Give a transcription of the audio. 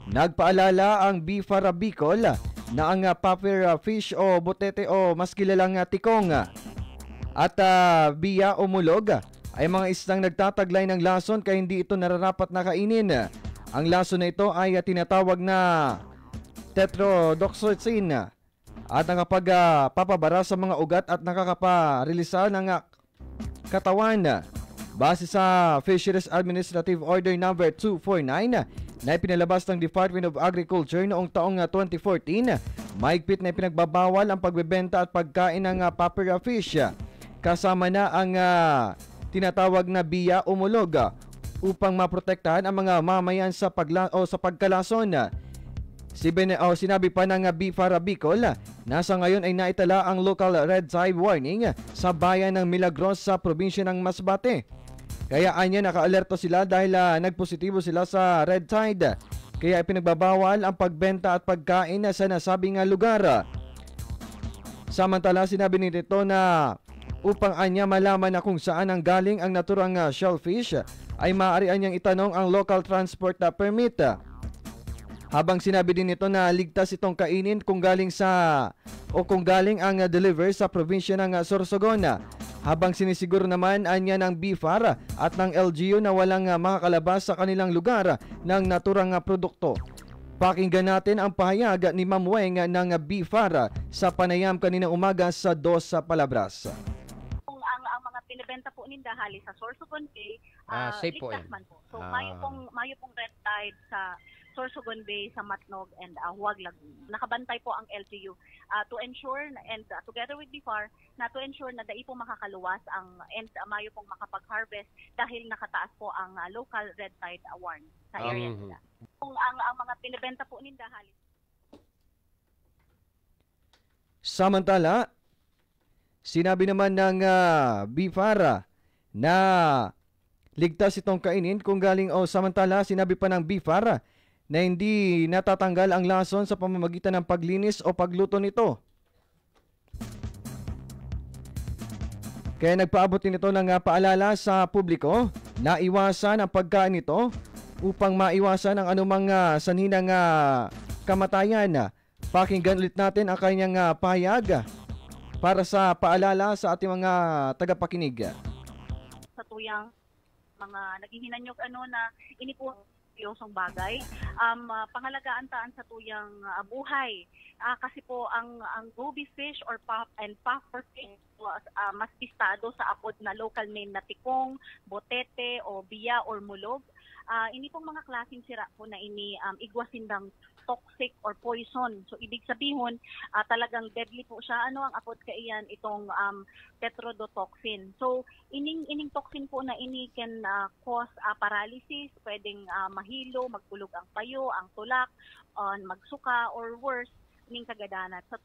Nagpaalala ang Bifara Bicol na ang puffer fish o botete o mas kilalang tikong at biya o mulog ay mga isdang nagtataglay ng lason kaya hindi ito nararapat na kainin. Ang lason na ito ay tinatawag na tetrodotoxin at nakapagpapabara sa mga ugat at nakakaparelisa ng katawan. Base sa Fisheries Administrative Order No. 249 na ipinalabas ng Department of Agriculture noong taong 2014, mahigpit na ipinagbabawal ang pagbebenta at pagkain ng puffer fish kasama na ang tinatawag na biya o mulog upang maprotektahan ang mga mamayan sa pagkalason. Sinabi pa ng Bifara Bicol na sa ngayon ay naitala ang local red tide warning sa bayan ng Milagros sa probinsya ng Masbate. Kaya anya naka-alerto sila dahil nagpositibo sila sa red tide. Kaya ipinagbabawal ang pagbenta at pagkain sa nasabing lugar. Samantala sinabi nito na upang anya malaman na kung saan ang galing ang naturang shellfish ay maaari anyang itanong ang local transport permit. Habang sinabi din nito na ligtas itong kainin kung galing ang deliver sa probinsya ng Sorsogon. Habang sinisiguro naman anya ng Bifara at ng LGU na walang makakalabas sa kanilang lugar ng naturang produkto. Pakinggan natin ang pahayag ni Ma'am Weng ng Bifara sa panayam kaninang umaga sa Dos Palabras. Ang mga pinibenta po ninda hali sa Sorsogon Bay, safe po yan. man po. So mayo pong red tide sa Sorsogon Bay, sa Matnog and Huwag Lagoon. Nakabantay po ang LGU to ensure and together with BIFAR na to ensure na dai po makakaluwas and mayo pong makapag-harvest dahil nakataas po ang local red tide warning sa area nila. Kung ang mga pinibenta po ninda hali. Samantala, sinabi naman ng Bifara na ligtas itong kainin kung galing samantala sinabi pa ng Bifara na hindi natatanggal ang lason sa pamamagitan ng paglinis o pagluto nito. Kaya nagpaabot din ito ng paalala sa publiko na iwasan ang pagkain nito upang maiwasan ang anumang sanhinang kamatayan. Pakinggan ulit natin ang kanyang pahayag para sa paalala sa ating mga tagapakinig. Sa tuyang mga naghihinanyog na ini po seryosong bagay, pangalagaan taan sa tuyang buhay. Kasi po ang goby fish or puffer fish mas pistado sa apod na local name na tikong, botete o biya or mulog. Ini pong mga klaseng sira po na ini igwasindang toxic or poison. So ibig sabihin talagang deadly po siya. Ano ang apod kaiyan itong tetrodotoxin. So ining toxin po na ini can cause paralysis, pwedeng mahilo, magpulog ang payo, ang tulak, magsuka or worse ining kagadanat sa